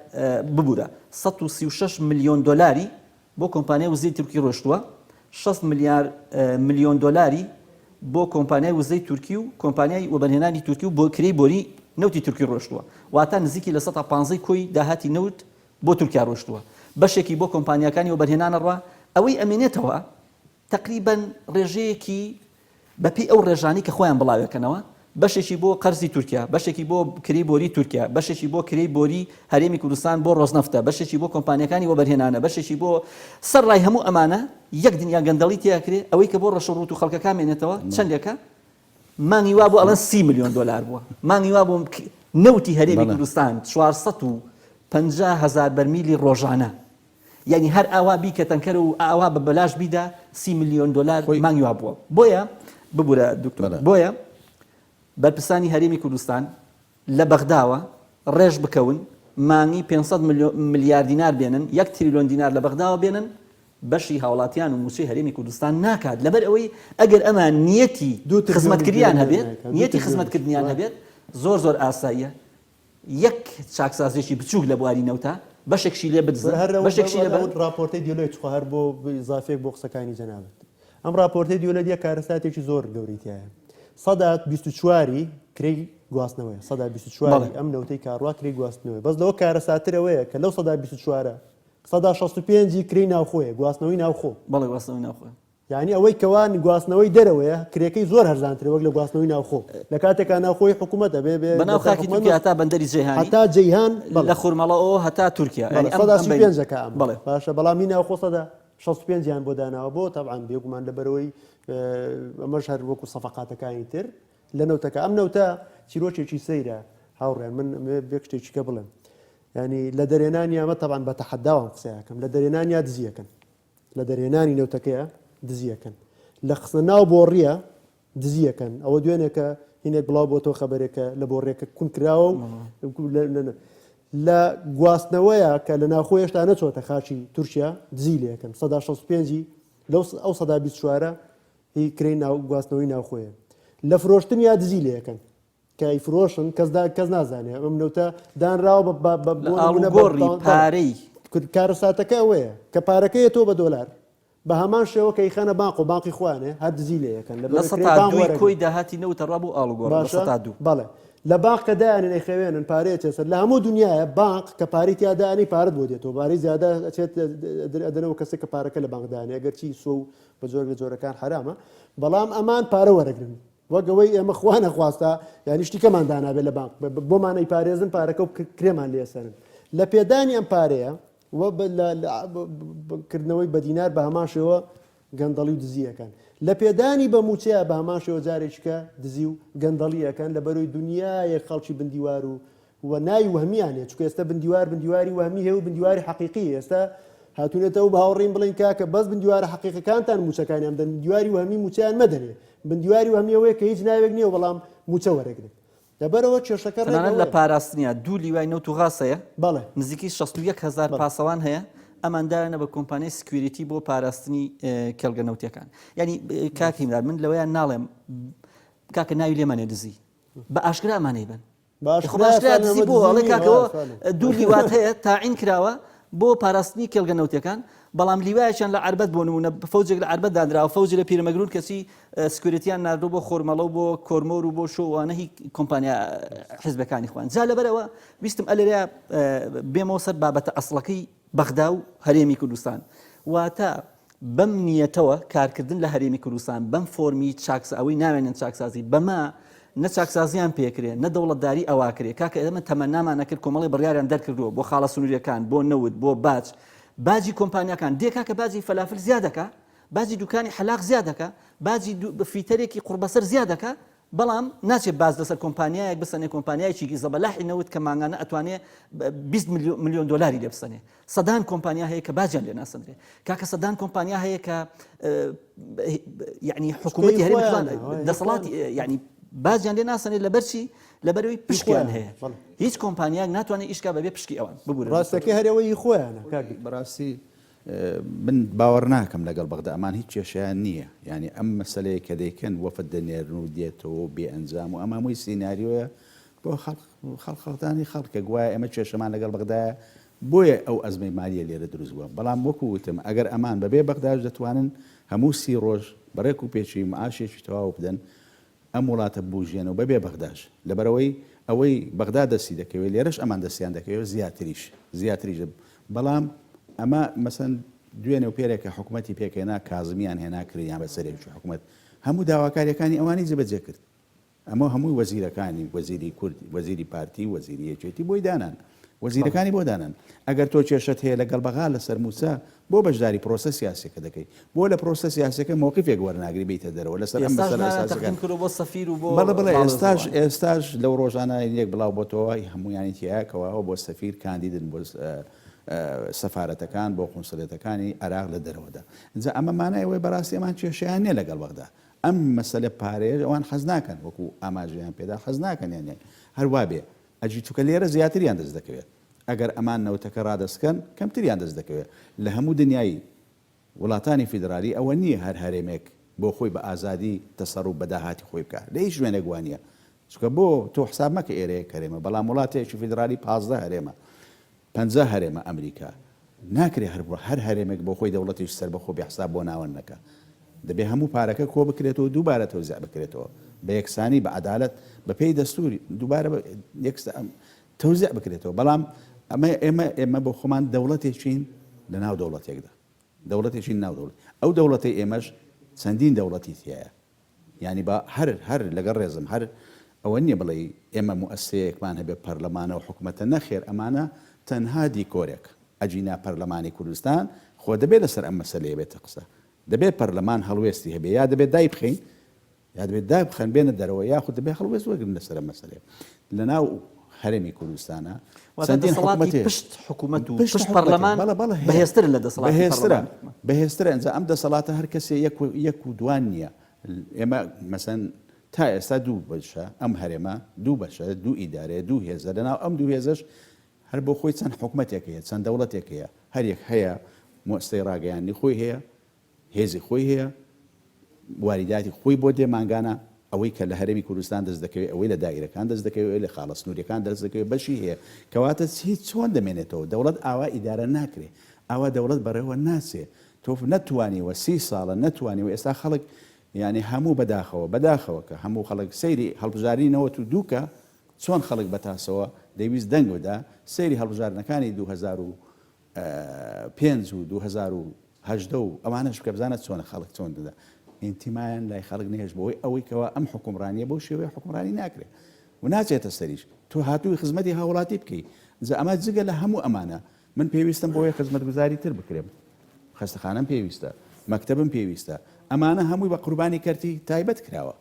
ببوورە 136 میلیۆن دۆلاری بۆ کۆمپانیای وزەی تورکی ڕۆشتووە 6 میلیۆن دۆلاری بۆ کۆمپانیای وزەی تورکی و کۆمپانیای وەبەرهێنانی تورکی و بۆ کرێی بۆری نەوتی تورکی ڕۆشتووە واتە نزیکی لە 115 کۆی داهاتی نەوت بۆ تورکیا ڕۆشتووە بەشێکی بۆ کۆمپانیەکانی وەبەرهێنانە ڕوا ئەوەی ئەمێنێتەوە تقریبا ڕێژەیەکی بەپێی ئەو ڕێژانی کە خۆیان بڵاوێکەنەوە بەشێکی بۆ قەرزی تورکیا بەشێکی بۆ کرێی بۆری تورکیا بەشێکی بۆ کرێی بۆری هەرێمی کوردستان بۆ ڕۆژنەفتە بەشێکی بۆ کۆمپانیەکانی وەبەرهێنانە بەشێکی بۆ سەرڕای هەموو ئەمانە یەک دنیا گەندەڵی تیاکرێ ئەوەی کە بۆ ڕەشەڕوت و خەڵکەکان مێنێتەوە چەندێکە مانگی وا بۆ ئەڵەن 30 میلیۆن دۆلار بووە مانگی وا بۆ نەوتی هەرێمی کوردستان 450,000 بەرمیلی ڕۆژانە یعنی هەر ئاوا بی کە تەنکەر و ئاوا بە بەلاش بیدا 30 میلیۆن دۆلار مانگی وا بووە بۆیە ببوورە دکتۆر بۆیە بەرپرسانی هەرێمی کوردستان لە بەغداوە ڕێژ بکەون مانگی 500 میلیارد دینار بێنن 1 تریلیۆن دینار لە بەغداوە بێنن بەشی هاوڵاتیان و موچەی هەرێمی کوردستان ناکات لەبەر ئەوەی ئەگەر ئەمە نیەتی خزمەتکردیان هەبێت نیەتی خزمەتکردنیان هەبێت زۆر ئاساییە یەک چاکسازێکی بچووک لە بواری نەوتە بەشێکشی لێ بدزن بەشێکشی لە راپۆرتی دیلۆیت هەر بۆ ئیزافێک بۆ قسەکانی جەنابەت ئەم راپۆرتەی دیۆ لە دیە کارەساتێکی زۆر گەوریتیایە 124 کرێی گواستنەوەی 124 ئەم نەوتەی کاڕوا کرێی گواستنەوەی بەس لەوە کارەساترەوەیە کە لەو 124 165 کرێی ناوخۆیە گواستنەوەی ناوخۆ بەڵێ گواستنەوەی ناوخۆ یعنی ئەوەی کەوان گواستنەوەی دەرەوەیە کرێکەی زۆر هەرزانترە وەک لە گواستنەوەی ناوخۆ لە کاتێکا ناوخۆی حکوومەتە بێ بەناو خاکی تورکیا هەتا بەندەری جیهانی هەتا جەیهان لە خورمەڵەوە هەتا تورکیا بەڵێ باشە بەڵامی ناوخۆ 165 بۆ داناوە بۆ تەبعاً بێگومان لەبەرەوەی ئەمەش هەر وەکو سەفەقاتەکانی تر لە نەوتەکە ئەم نەوتە چیرۆکێکی سەیرە هاوڕێن من بێ شتێکیکە بڵێم ینی لە دەرێنانی ئەمە تەبعاً بە تەحەداوام قسەیەکەم لە دەرێنانیا دزیەکەن لە دەرێنانی نەوتەکەیە دزیەکەن لە خستە ناو بۆڕیە دزیەکەن ئەوە دوێنێکە هینێک بڵاو بۆ تۆ خەبەرێکە لە بۆڕێکە کون کراوە لە گواستنەوەیە کە لە ناوخۆی هێشتا نەچۆتە خاچی تورکیا دزی لەکەن 165 لەو ئەو 124 هی کرێی گواستنەوەی ناوخۆیە لە فرۆشتن یا دزی لەکەن کە ئیفرۆشن کەس نازانێ ئەم نەوتە دانراوە گۆڕی پارەی کارەساتەکە ئەوەیە کە پارەکەیە تۆ بە دۆلار بە هەمان شێوە کە خانە باق و باقی خوانێ هەر دزی لەکەن لە کۆی داهاتی نەوتە ڕابوو ئاڵوگۆڕ بەڵێ لە باق کە دایانێ نەیخەوێنن پارەیە سەر لە هەموو دنیاە باق کە پارەی تیادانی پارەت بۆ دێتەوە باری زیادە ئەچێت ئەدەنەوە کەسێک کە پارەکە لە بانکدانێ ئەگەرچی سۆ بە زۆر لە جۆرەکان حرامە بەڵام ئەمان پارە وەرەگرن وەگەوەی ئێمە خوا نەخواستا یانی شتیکەمان دانابێت لە بانک بۆمانەی پارێزن پارەکە و کرێمان لێسەرن لە پێدانی ئەم پارەیە کردنەوەی بە دینار بە هەمان شێوە گەندەڵی و دزیەکەن لە پێدانی بە موچەیە بە هەمان شێوە جارێککە دزی و گەندەڵیەکەن لە بەرەوەی دنیای خەڵکی بندیوار و ناوی وهمیانێ چکە ئێستا بندیواری وهمی هەیە و بندیواری حەقیقی ئێستا هاتوونێتەوە بە هاوڕێین بڵین کاکە بەس بندیوارە حەقیقەکانتان موچەکانیان دەن بندیواری وهمی موچیان مەدەنێ بندیواری وهمیەوەیە کە هیچ ناوێک نییە بەڵام موچە وەرەگرن لەبەرەوە کێشەکە لە پاراستنیا دوو لیوای نەوت و غاسەیە بەڵێ نزیکی 61,000 پاسەوان هەیە ئەماندارنە بە کۆمپانیای سکوریتی بۆ پاراستنی کێڵگە نەوتیەکان ینی کاکیمران من لەوەیان ناڵێم کاکە ناوی لێمانێ دزی بە ئاشکرا ئەمانەی بن باشترا دزی بۆ ئەڵێ کاکەوە دوو لیوات هەیە تاعین کراوە بۆ پاراستنی کێڵگە نەوتیەکان بەڵام لیوایەکیان لە عربەت بۆ نمونە فەوجێک لە عربەت دانراوە فەوجی لە پیرمەگرون کەسی سکوریتیان ناردوو بۆ خۆرمەڵە و بۆ کۆرمۆر و بۆ شۆوانە هی کۆمپانیا حیزبەکانی خوان جا لەبەرەوە ویستم ئەلێریا بێمەوە سەر بابەتە ئەسڵەکەی بەغدا و هەرێمی کوردستان واتە بەم نیەتەوە کارکردن لە هەرێمی کوردستان بەم فۆرمی ئەوەی ناوێنن چاکسازی بەما نە چاکسازیان پێکرێ نە دەوڵەتداری ئەواکرێ کاکە ئێمە تەمەنامان نەکرد کۆمەڵی بڕیاریان دەرکردووە بۆ خاڵە سنووریەکان بۆ نەوت بۆ باجی کۆمپانیەکان دێکا کە باجی فەلافل زیادەکە باجی دوکانی حەلاق زیادەکە باجی فیتەرێکی قوربەسەر زیادەکە بەڵام ناچێت باز لەسەر کۆمپانیایەک بسەنێ کۆمپانیایکی زەبەلاحی نەوت کە ماگانە ئەتوانێت 20 میلیۆن دلاری لێ بسەنێ سەدان کۆمپانیا هەیە کە باجیان لێ ناسەندرێ کاکە سەدان کۆمپانیا هەیە کە یعنی حکوومەتی هەرێمی دەسەڵاتی یعنی باجیان لێ ناسەنێت لەبەرچی لەبەرەوەی پشکیان هەیە هیچ کۆمپانیاک ناتوانێت ئیشکا بەبێ پشکی ئەوان ببوورن ڕاستەکە هەرەوەی خۆیانە بەڕاستی من باوەڕ ناکەم لەگەڵ بەغدا ئەمان هیچ کێشیان نییە ینی ئەم مەسلەیە کە دەیکەن وەفد دەنێرن و دێتەوە بێ ئەنجام و ئەمامووی سیناریۆیە بۆ خەڵقانی خەڵکە گوایە ئەمە کێشەمان لەگەڵ بەغدایە بۆیە ئەو ئەزمەی مالیە لێرە دروست بووە بەڵام وەکو وتم ئەگەر ئەمان بەبێ بەغداش دەتوانن هەموو 30 ڕۆژ بەڕێک و پێچی معاشێکی تەواو بدەن ئەم وڵاتە بوژێنەوە بەبێ بەغداش لەبەرەوەی ئەوەی بەغدا دەستی دەکەوێت لێرەش ئەمان دەستیان دەکەوێت زیاتریش بەڵام ئەمە مەسەن دوێنێ و پێرێکە حکوومەتی پێکەێنا کازمیان هێنا کردیان بە سەرێکی حکوومەت هەموو داواکاریەکانی ئەوانی جێبەجێ کرد ئەمە هەمووی وەزیرەکانی وەزیری کورد وەزیری پارتی وەزیری یەکێتی بۆی دانان وەزیرەکانی بۆ دانان ئەگەر تۆ کێشت هەیە لەگەڵ بەغا لەسەر موسا بۆ بەشداری پرۆسە سیاسەکە دەکەی بۆ لە پرۆسە سیاسەکە موقفێک وەرناگری بیتە دەرەوە لەسەر ئەم بۆ سەفیر و بۆ بڵێ ئێستاش لەو ڕۆژانە یەک بڵاو بۆتەوە هەمویانی تیاکەوە بۆ سەفیر کاندیدن بۆ سەفارەتەکان بۆ قونسڵێتەکانی عێراق لە دەرەوەدا جا ئەمەمانە ئەوەی بەڕاستی ئەمان کێشیان نیە لەگەڵ بەغدا ئەم مەسەلە پارێژ ئەوان حەز ناکەن وەکو ئاماژەیان پێدا حەز ناکەن یان هەروە بێ ئەجی توکە لێرە زیاتریان دەست دەکەوێت ئەگەر ئەمان نەوتەکە ڕادەستکەن کەمتریان دەست دەکەوێت لە هەموو دنیای وڵاتانی فیدرالی ئەوە نییە هەر هەرێمێک بۆ خۆی بە ئازادی تەسەڕوف بەداهاتی خۆی بکە لە هیچ شوێنێک وانە چکە بۆ تۆ حساب مەکە ئێرەیە کەرێمە بەڵام وڵاتێکی فیدرالی 15 هەرێمە 50 هەرێمە ئەمریکا ناکرێ هەر هەرێمێک بۆ خۆی دەوڵەتیش سەر بەخۆ بێحساب بۆ ناوەندەکە دەبێ هەموو پارەکە کۆ بکرێتەوە دووبارە تەوزیع بکرێتەوە بە یەکسانی بە عەدالەت بە پێی دەستوری دووبارە تەوزیع بکرێتەوە. بەڵام ئێمە بۆ خۆمان دەوڵەتێکین لە ناو دەوڵەتێکدا، دەوڵەتێکین ناو دەوڵەت. ئەو دەوڵەتی ئێمەش چەندین دەوڵەتی تایە، ینی بە هەر لەگەڵ ڕێزم هەر ئەوە نییە بڵێ ئێمە موسسەیەکمان هەبێ پەرلەمانە و حکوومەتە نەخێر، ئەمانە تەنها دیکۆرێک ئەجینا پەرلەمانی کوردستان خۆ دەبێت لەسەر ئەم مەسەلەیە بێتە قسە، دەبێت پەرلەمان هەڵوێستی هەبێ، یا دەبێت دای بخەین یا دەبێت دای بخەن بێنە دەرەوە، یاخود دەبێت هەڵوێست وەرگن لەسەر ئەم مەسەلەیە. لە ناو هەرێمی کوردستانە چەندین حکوومەتی پشت حکوومەت و پشت پەرلەمان بەهێزترن لە دەسەڵاتی پەرلەمان. بەهێزترە. ئەنجا ئەم دەسەڵاتە هەر کەسێ یەک و دوان نییە. ئێمە مەسەن تا ئێستا دوو بەشە ئەم هەرێمە، دوو بەشە، دوو ئیدارەیە، دوو هێزە، لەناو ئەم دوو هێزەش هەر بۆ خۆی چەند حکوومەتێک هەیە، چەند دەوڵەتێک هەیە، هەر یەک هەیە موسسەی ڕاگەیاندنی خۆی هەیە، هێزی خۆی هەیە، واریداتی خۆی بۆ دێمانگانە، ئەوەی کە لە هەرێمی کوردستان دەست دەکەوێت، ئەوەی لە دایرەکان دەست دەکەوێت، لە خاڵە سنووریەکان دەست دەکەوێت، بەشی هەیە. کەواتە هیچ چۆن دەمێنێتەوە دەوڵەت ئاوا ئیدارە ناکرێت، ئاوا دەوڵەت بەڕێوە ناچێ. تۆ نەتوانیوە 30 ساڵە نەتوانیوە ئێستا خەڵک ینی هەموو بەداخەوە کە هەموو خەڵک سەیری هەڵبژارینەوە تو دووکە چۆن خەڵک بەتاسەوە دەیویست دەنگ بدا سەیری هەڵبژارنەکانی 2005 و 2010 و ئەوانەش کە بزانە چۆنە خەڵک چۆن دەدا ئینتیمایان لای خەڵک نهێش بۆی ئەوەی کەەوە ئەم حکومڕانیە بەو شێوەیە حکومڕانی ناکرێت و ناچێتە سەریش. تۆ هاتووی خزمەتی هاوڵاتی بکەی. ئەمە جگە لە هەموو ئەمانە من پێویستم بۆیە خزمەتگوزاری تر بکرێم، خەستەخانەم پێویستە، مەکتەبم پێویستە. ئەمانە هەمووی بە قوربانی کەرتی تایبەت کراوە،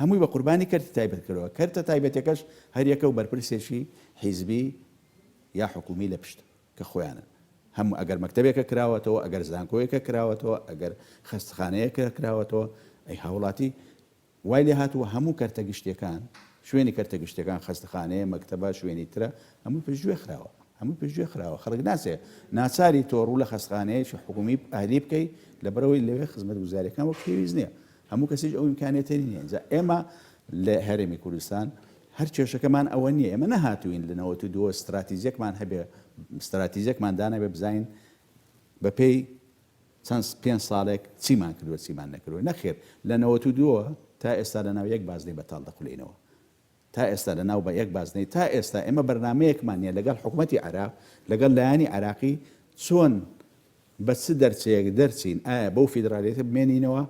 هەمووی بە قوربانی کەرتی تایبەت کردەوە. کەرتە تایبەتەکەش هەریەکە و بەرپرسێکی حیزبی یا حکومی لە پشت کە خۆیانن. هەموو ئەگەر مەکتەبێکە کراوەتەوە، ئەگەر زانکۆیەکە کراوەتەوە، ئەگەر خەستەخانەیەکە کراوەتەوە، ئەی هاوڵاتی وای لێ هاتووە هەموو کەرتە گشتەکان، شوێنی کەرتە گشتەکان، خەستەخانەیە، مەکتەبە، شوێنی ترە، هەموو پشتگوێ خراوە، هەموو پشتگوێ خراوە. خەڵک ناسێ ناچاری تۆ ڕوو لە خەستەخانەیەکی حکومی ئاهلی بکەی لەبەرەوەی لەوێ خزمەتگوزاریەکان وەک پێویست نییە. هەموو کەسیش ئەو ئیمکانێتی نییە. ئێمە لە هەرێمی کوردستان هەر کێشەکەمان ئەوە نییە، ئێمە نەهاتوین لە 92 استراتیژیەکمان هەبێ، استراتیژیەکمان دانەبێ بزین بەپێی چەند 5 ساڵێک چیمان کردووە چیمان نەکردووە. نەخێر لە 92 تا ئێستا لەناو یەک بازنەی بەتاڵ دەخولێنەوە، تا ئێستا لەناو بە یەک بازنەی تا ئێستا ئێمە بەرنامەیەکمان نیە لەگەڵ حکوومەتی عێراق لەگەڵ لایانی عێراقی چۆن بە چ دەرچەیەک دەرچین، ئایا بەو فیدرالیەتە بمێنینەوە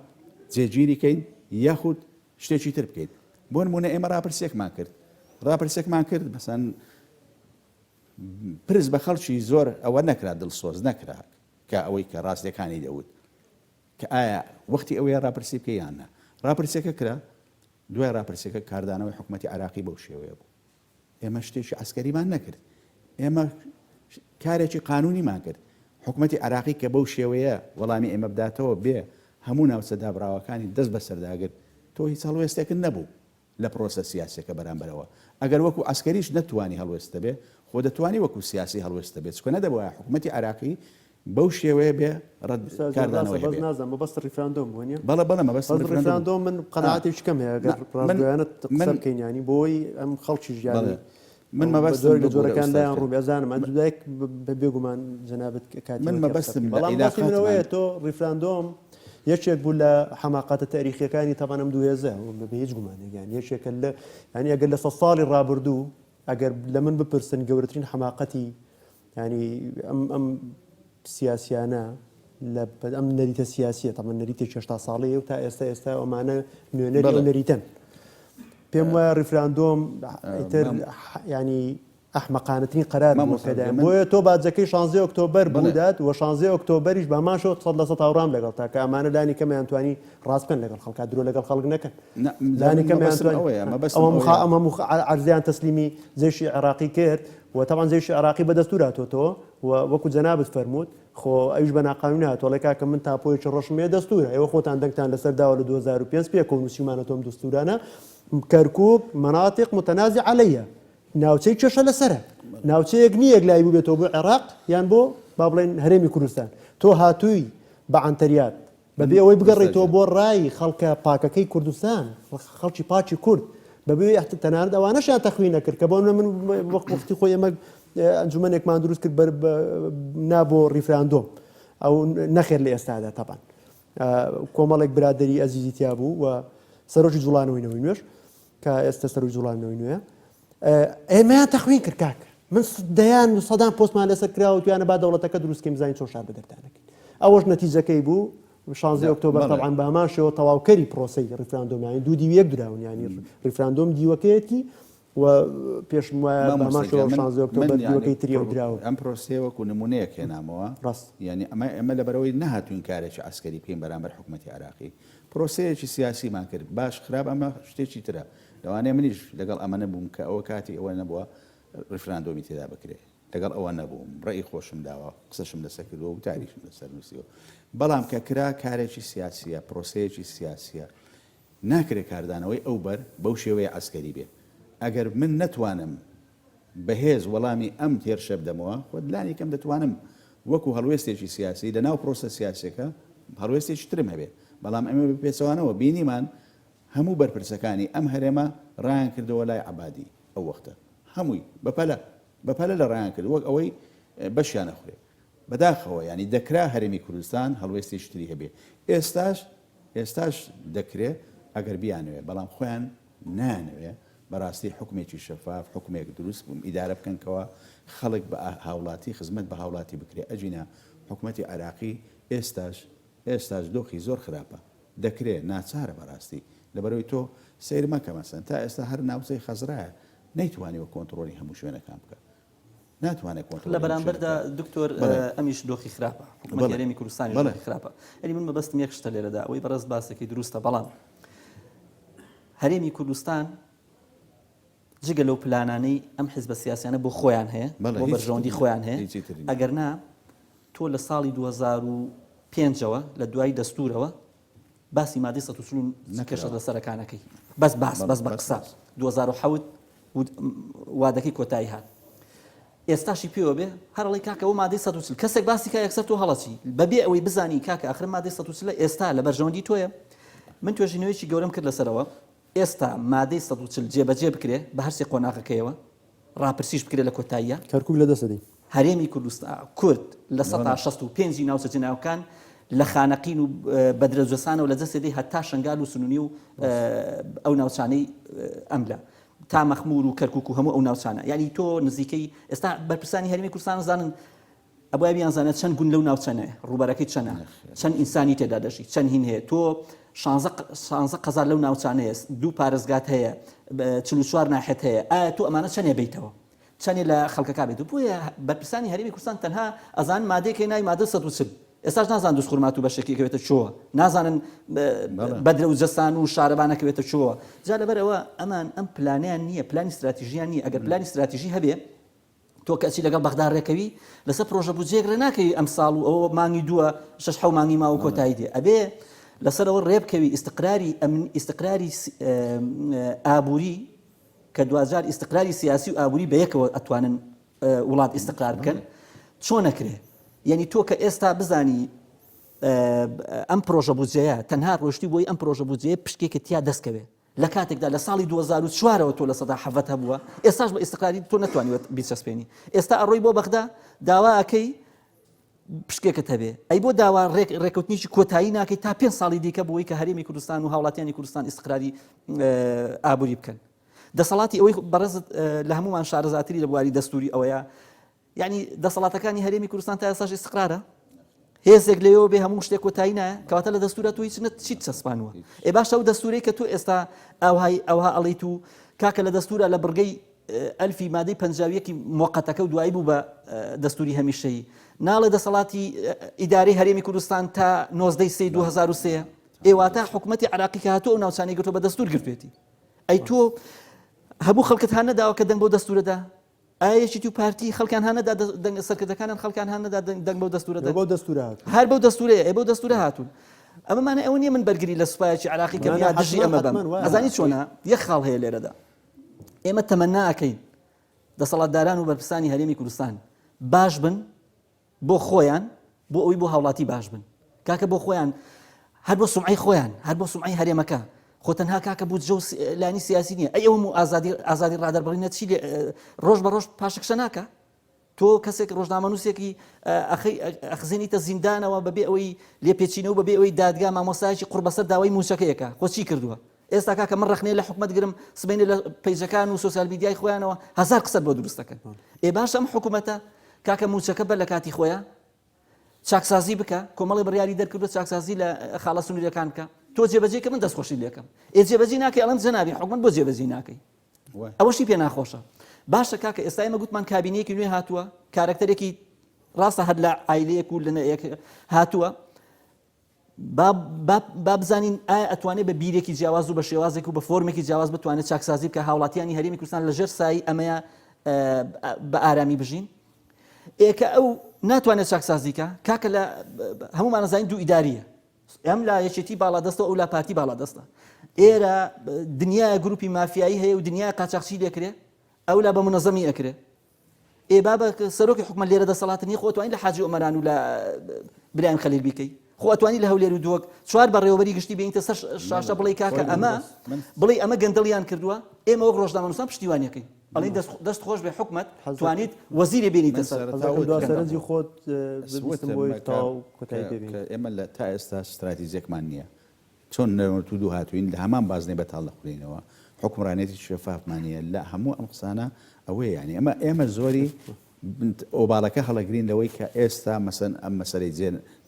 جێگیریکەین یاخود شتێکی تر بکەین. بۆ نمونە ئێمە ڕاپرسێکمان کرد مەسەن پرس بە خەڵکی زۆر ئەوە نەکرا، دڵسۆز نەکرا کە ئەوەی کە ڕاستیەکانی دەوت کە ئایا وەختی ئەوەیە ڕاپرسی بکەیان نە. ڕاپرسێکە کرا، دوای ڕاپرسێکە کاردانەوەی حکوومەتی عێراقی بەو شێوەیە بوو. ئێمە شتێکی عەسکەریمان نەکرد، ئێمە کارێکی قانونیمان کرد. حکوومەتی عێراقی کە بەو شێوەیە وەڵامی ئێمە بداتەوە بێ هەموو ناوچە دابراوەکانی دەست بەسەرداگرت، تۆ هیچ هەڵوێستێکن نەبوو لە پرۆسە سیاسیەکە بەرامبەرەوە. ئەگەر وەکو عەسکەریش نەتوانی هەڵوێستە بێ، خۆ دەتوانی وەکو سیاسی هەڵوێستە بێت، چکە نەدەبووە حکوومەتی عێراقی بەو شێوەیە بێ ڕەتکاردانەوەی بێ. نازانم مەبەست ڕیفراندۆم بووە نیە؟ بەڵێ مەبەست ڕیفراندۆم من قەناعەتێکی کەم هەیە ئەگەر ڕاستگویانە قسە بکەین ینی بۆی ئەم خەڵکی ژیانی من مەبەست جۆرەکان لایەن ڕوو بێزانم ئەم جودایەک بێگومان جەنابەت کاتی من مەبەستم بەڵام باسی منەوەیە تۆ ڕیفراندۆم یەکێک بوو لە حەماقاتە تاریخیەکانی تەبان ئەم دوو هێزە بە هیچ گومانێک یەکێکە لە ینی ئەگەر لە 100 ساڵی ڕابردوو ئەگەر لە من بپرسن گەورەترین حەماقەتی ینی ئەم سیاسیانە لە ئەم نەریتە سیاسیە تەمەن نەریتی 60 ساڵەیە و تا ئێستا ئەمانە نوێنەری نەریتن. پێم وایە ڕیفراندۆم ئیتر ینی ئەحمەقانەترین قەرار پێدایم بۆیە تۆ باجەکەی 16 ئۆکتۆبەر بوودات و 16 ئۆکتۆبەریش بەماشەوە 100% هاوڕام لەگەڵ تا کە ئەمانە لانی کەمیان توانی ڕاست بکەن لەگەڵ خەڵکا درۆ لەگەڵ خەڵک نەکەن. لانی کەمیان ئەمە عەرزیان تەسلیمی جێشی عێراقی کرد و تەبان جێشی عێراقی بەدەستور هاتۆتەوە و وەکو جەنابت فەرمووت خۆ ئەویش بە ناقانونی هاتووە کاکە من تاپۆیەکی ڕۆژمێ دەستورە ئێوە خۆتان دەنگتان لەسەر داوە لە 2005 پێکەوە نووسیمانە تۆم دەستورانە کەرکوب مناطق متنازع عەلەیە ناوچەی کێشە لەسەرە ناوچەیەک نییەک لای بووبێتەوە بۆ عێراق یان بۆ با بڵێن هەرێمی کوردستان. تۆ هاتووی بە عەنتەریات بەبێ ئەوەی بگەڕێیتەوە بۆ ڕای خەڵکە پاکەکەی کوردستان خەڵکی پاچی کورد بەبێ تەنانەت ئەوانەشیان تەخوین نەکرد کە بۆ من وەختی خۆی ئێمە ئەنجومەنێکمان دروست کرد نابۆ ڕیفراندۆم ئەو نەخێر لە ئێستادا تەبان کۆمەڵێک برادری ئەزیزی تیا بوو و سەرۆکی جوڵانەوەی نوێش کە ئێستا سەرۆکی جوڵانەوەی نوێە ئێمەیان تەخوین کرد کاکە من دەیان سەدان پۆستمان لەسەر کرا و توانە با دەوڵەتەکە دروستکەین بزانین چۆن شار بەدەردانەکەین ئەوەش نەتیجەکەی بوو 16 ئۆکتۆبر طبعاً بە هەماشەوە تەواوکەری پرۆسەی ڕیفراندۆمیانی دوو دیوەک دراون ینی ڕیفراندۆم دیوەکەیەتی و پێشم وایە بە هەماشەوە 16 ئۆکتۆبر دیوەکەی تریەوە دراوە ئەم پرۆسەیە وەکو نمونەیەک هێنامەوە ڕاست ینی ئەمە لەبەرەوەی نەهاتوین کارێکی عسکەری بکەین بەرامبەر حکوومەتی عراقی پرۆسەیەکی سیاسیمان کرد باش خراپ ئەمە شتێکی ترە لەوانەیە منیش لەگەڵ ئەمە نەبووم کە ئەوە کاتی ئەوە نەبووە ریفراندۆمی تێدا بکرێت لەگەڵ ئەوە نەبووم ڕێی خۆشم داوە قسەشم لەسەر کردووە و تاریشم لەسەر نووسیوە بەڵام کە کرا کارێکی سیاسیە پرۆسەیەکی سیاسیە ناکرێت کاردانەوەی ئەو بەر بەو شێوەیە عسکەری بێ ئەگەر من نەتوانم بەهێز وەڵامی ئەم تێرشە بدەمەوە وەدلانی کەم دەتوانم وەکو هەڵوێستێکی سیاسی لەناو پرۆسە سیاسەکە هەڵوێستێکی ترم هەبێ بەڵام ئەمە پێچەوانەوە بینیمان هەموو بەرپرسەکانی ئەم هەرێمە ڕایان کردەوە لای عەبادی ئەو وەختە هەمووی بەپەلە لە ڕایان کرد وەک ئەوەی بەشیان نەخورێ بەداخەوە ینی دەکرا هەرێمی کوردستان هەڵوێستێکی تری هەبێ ئێستاش دەکرێت ئەگەر بیانوێ بەڵام خۆیان نانەوێ بەڕاستی حکومێکی شەفاف حکومێک دروست بووم ئیدارە بکەنکەوە خەڵک بە هاوڵاتی خزمەت بە هاوڵاتی بکرێ ئەجینە حکومەتی عراقی ئێستاش دۆخی زۆر خراپە دەکرێت ناچارە بەڕاستی لەبەرەوەی تۆ سیر مەکە مەسەن تا ئێستا هەر ناوچەی خەزرایە نەیتوانیوە کۆنتڕۆلی هەموو شوێنەکان بکە ناتوانێت کۆنتڕۆل لە بەرامبەردا دکتۆر ئەمیش دۆخی خراپە حکومەتی هەرێمی کوردستانی دۆخی خراپە ئەنی من مەبەستم یەک شتە لێرەدا ئەوەی بەڕێز باسێکی دروستە بەڵام هەرێمی کوردستان جگە لەو پلانانەی ئەم حیزبە سیاسیانە بۆ خۆیان هەیە بۆ بەرژەوەندی خۆیان هەیە ئەگەر نا تۆ لە ساڵی 2005ەوە لە دوای دەستورەوە باسی مادەی 140 کەشە لە سەرەکانەکەی بەس بە قسە 2007 وادەکەی کۆتایی هات ئێستاشی پێوە بێ هەرڵی کاکە ئەو مادەی 140 کەسێک باسی کا یەکسەر تۆ هەڵەچی بەبێ ئەوەی بزانی کاکە ئاخر مادەی 140 ئێستا لە بەرژەوەندی تۆیە من توێژینەوەیکی گەورەم کرد لەسەرەوە ئێستا مادەی 140 جێبەجێ بکرێ بە هەرسێ قۆناغەکەیەوە ڕاپرسیش بکرێت لە کۆتاییە کەرکووک لە دەسەدەی هەرێمی کوردستان کورد لە 165 ناوچە جناوەکان لە خانەقین و بەدرەجەسانە و لە جەسەدەی هەتا شنگال و سنوونی و ئەو ناوچانەی ئەملا تا مەخمور و کەرکووک و هەموو ئەو ناوچانە یعنی تۆ نزیکەی ئێستا بەرپرسانی هەرێمی کوردستان زانن ئەبووە بیانزانێت چەند گون لەو ناوچەنە ڕوبەرەکەی چەنە چەند ئینسانی تێدا دەژی چەند هین هەیە تۆ 16 قەزار لەو ناوچانەیە دوو پارێزگات هەیە 44 ناحێت هەیە ئایا تۆ ئەمانە چەندێ بیتەوە چەندێ لە خەڵکەکە بێت بۆیە بەرپرسانی هەرێمی کوردستان تەنها ئەزان مادەیەکی ناوی مادە 140 ئێستاش نازان دووسخورمات و بەشێکی کەوێتە چۆوە نازانن بەدرە و جەستان و شارەبانەکەوێتە چۆوە جا لەبەرەوە ئەمان ئەم پلانیان نییە پلانی استراتیژیان نییە ئەگەر پلانی استراتیژی هەبێ تۆ کەچی لەگەڵ بەغدا ڕێکەوی لەسەر پرۆژە بودجێک ڕێ ناکەوی ئەم ساڵ و ئەوە مانگی دووە 6 مانگی ماوە کۆتایی دێ ئەبێ لەسەرەوە ڕێبکەوی ئیستقراری ئابووری کە دوجار ئیستقراری سیاسی و ئابووری بە یەکەوە ئەتوانن وڵات ئیستقرار بکەن چۆن نەکرێ یعنی تۆ کە ئێستا بزانی ئەم پرۆژە بودجەیە تەنها ڕۆشتی بۆی ئەم پرۆژە بودجەیە پشتێکە تیا دەستکەوێ لە کاتێکدا لە ساڵی 2004ەوە تۆ لە 170 هەبووە ئێستاش بە ئیستقراری تۆ نەتوانیوە بیچەسپێنی ئێستا ئەڕۆی بۆ بەغدا داواکەی پشکێکت هەبێ ئەی بۆ داوا ڕێکەوتنیی کۆتایی ناکەی تا 5 ساڵی دیکە بۆی کە هەرێمی کوردستان و هاوڵاتیانی کوردستان ئیستقراری ئابووری بکەن دەسەڵاتی ئەوەی بەڕێزت لە هەمومان شارەزاتری لە بواری دەستوری ئەوەیە یعنی دەسەڵاتەکانی هەرێمی کوردستان تا ئێستاش ئیستقرارە هێزێک لەوێ بێ هەموو شتێک کۆتایی نایە کەواتە لە دەستورە تۆ هیچ چیت چەسپانوە ئێ باشە ئەو دەستورەی کە تۆ ئێستا ئەوها ئەڵیت و کاکە لە دەستورە لە بڕگەی ئەلفی مادەی پەنجاویەکی موقەتەکە و دوایی بوو بە دەستوری هەمیشەیی ناڵێ دەسەڵاتی ئیدارەی هەرێمی کوردستان تا 19 سی 2003 ئێواتە حکوومەتی عراقی کە هاتووە ئەو ناوچانەی گرتووە بە دەستور گرتوێتی ئەی تۆ هەموو خەڵکت هان نەداوە کە دەنگ بەو دەستورەدا ئایەکی تو پارتی خەڵکیان هان نەدا سەرکردەکانان خەڵکیان هان نەدا دەنگ بەو دەستورەدا هەر بەو دەستورەیە ئێ بەو دەستورە هاتوون ئەمەمانە ئەوە نییە من بەرگری لە سوپایەکی عراقی کە یا دژی ئەمە بەم ئەزانی چۆنە یەک خاڵ هەیە لێرەدا ئێمە تەمەناکەین دەسەڵاتداران و بەرپرسانی هەرێمی کوردستان باش بن بۆ خۆیان بۆ ئەوی بۆ هاوڵاتی باش بن کاکە بۆ خۆیان هەر بۆ سومعی خۆیان هەر بۆ سومعی هەرێمەکە خۆ تەنها کاکە بوو جە لانی سیاسی نییە ئەی ئەوم و ئازادی ڕادەربڕینە چی ڕۆژ بە ڕۆژ پاشەکشە ناکە تۆ کەسێک ڕۆژنامەنووسێکی ئەخزێنیتە زیندانەوە بەبێ ئەوەی لێپێچینەوە بەبێ ئەوەی دادگا مامۆستایەکی قوربەسەر داوای موچەکەیەکە خۆ چی کردووە ئێستا کاکە من ڕخنێ لە حکومەت گرم سبینێ لە پەیجەکان و سۆسیال میدیای خۆیانەوە هەزار قسە بۆ دروستەکەن باش ئەم حکوومەتە کاکە موچەکە بەر لە کاتی خۆیان چاکسازی بکە کۆمەڵی بڕیاری دەرکردو چاکسازی لە خاڵە سنوورەکان بکە تۆ جێبەجێ کە من دەستخۆشی لێکم جێبەجێ ناکەی ئەڵەم جەنابی حکومەت بۆ جێبەجێ ناکەی ئەوەشی پێ ناخۆشە باشە کاکە ئێستا ئێمە گوتمان کابینەیەکی نوێ هاتووە کارکتەرێکی ڕاستە هەر لە عایلەیەک و لەنەیەک هاتووە با بزانین ئایا ئەتوانێت بە بیرێکی جیاواز و بە شێوازێک و بە فۆرمێکی جیاواز بتوانێت چاکسازی بکە هاوڵاتیانی هەرێمی کوردستان لەژێر سایی ئەمەیە بە ئارامی بژین ئێکە ئەو ناتوانێت چاکسازیکە کاکە لە هەمومان نەزانین دوو ئیداریە ئەم لا یەکێتی باڵادەستەوە ئەو لا پارتی باڵادەستە ئێرە دنیای گروپی مافیایی هەیە و دنیای قاچاقچی لێکرێ ئەو لا بە منەظەمی ئەکرێ بابە سەرۆکی حکومەت لێرە دەسەڵات نیە خۆ توانین لە حاجی ئۆمەران و لە برایان خەلیل بیکەی خۆ ئەتوانی لە هەولێر و دۆک چوار بەڕێوەبەری گشتی بێنیتە سەر شاشە بڵێ کاکە بڵێ ئەمە گەندەڵیان کردووە ئێمە وەک ڕۆژنامەنووسان پشتیوانیەکەی ئەڵێن دەست خۆش بێ حکومەت توانیت وەزیرێ بێنیتە سەر سەرنجی خۆت ئێمە لە تا ئێستا استراتیزیەکمان نییە چۆن نەوەتو دوو هاتوین لە هەمان بازنێ بەتاڵ دەخورینەوە حکومڕانێتی شێفافمانە لە هەموو ئەم قسانە ئەوەیە ینی ئێمە زۆری ئۆباڵەکە هەڵەگرین لەوەی کە ئێستا مەسەن ئەم مەسەرەی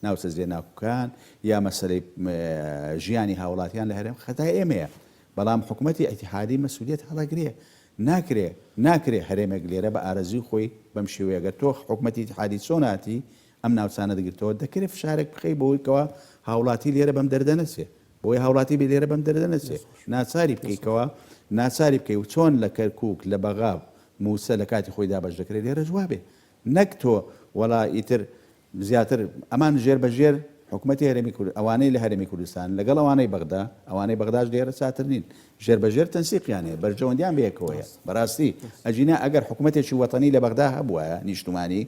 ناوچە جێناوکان یا مەسەرەی ژیانی هاوڵاتیان لە هەرێم خەتای ئێمەیە بەڵام حکوومەتی ئەتیحادی مەسئولیت هەڵەگرێ ناکرێ هەرێمێک لێرە بە ئارەزوی خۆی بەم شێوەیەگە تۆ حکوومەتی ئیتیحادی چۆناتی ئەم ناوچانە دەگرێتەوە دەکرێت فشارێک بخەی بۆی کەوە هاوڵاتی لێرە بەم دەردەنەچێ بۆی هاوڵاتی بێ لێرە بەم دەردەنەچێ ناچاری بکەیتەوە ناچاری بکەی و چۆن لە کەرکووک لە بەغاو موسە لە کاتی خۆی دابش دەکرێت لێرە جوابێ نەک تۆ وەڵا ئیتر زیاتر ئەمان ژێر بەژێر حکوومەتی هەرێمی کورد ئەوانەی لە هەرێمی کوردستان لەگەڵ ئەوانەی بەغداش لێرە چاتر نین ژێر بەژێر تەنسیقیانەیە بەرجەوەندیان بەیەکەوەیە بەڕاستی ئەجینا ئەگەر حکوومەتێکی وەتەنی لە بەغدا هەبووە نیشتمانی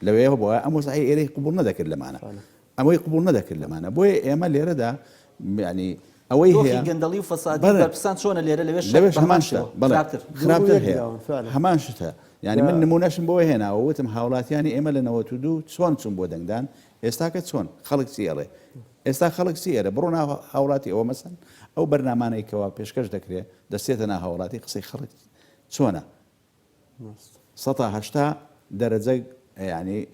لەوەیە بووە ئەم وەزعی ئێرەی قبول نەدەکرد لەمانە ئەوەی قبول نەدەکرد لەمانە بۆیە ئێمە لێرەدا ینی ئەوەی هەیە گەندەڵی و فەسادی بەرپرسان چۆنە لێرە لەوێش هەمان شتە خراپتر هەیە هەمان شتە ینی من نمونەشم بۆ هێناوە وتم هاوڵاتیانی ئێمە لە 92 چۆن چوون بۆ دەنگدان ئێستاکە چۆن خەڵک چیێڵێ ئێستا خەڵک چیێرە بڕۆ ناو هاوڵاتی ئەوە مەسەن ئەو بەرنامانەیەکەوە پێشکەش دەکرێت دەستێتە ناو هاوڵاتی قسەی خەڵک چۆنە 180 دەرەجە ینی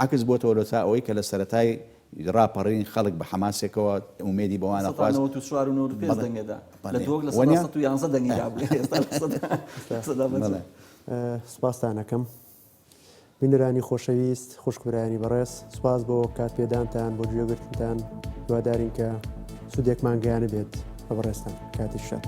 عکس بۆتەوە لە تا ئەوەی کە لە سەرەتای ڕاپەڕین خەڵک بە حەماسێکەوە ئومێدی بەوانە خواست سپاسدانەکەم بینەرانی خۆشەویست خوشکبرایانی بەڕێز سپاس بۆ کات پێدانتان بۆ گوێگرتنتان دوادارین کە سودێکمان گیانە بێت بە بەڕێستان کاتی شەت.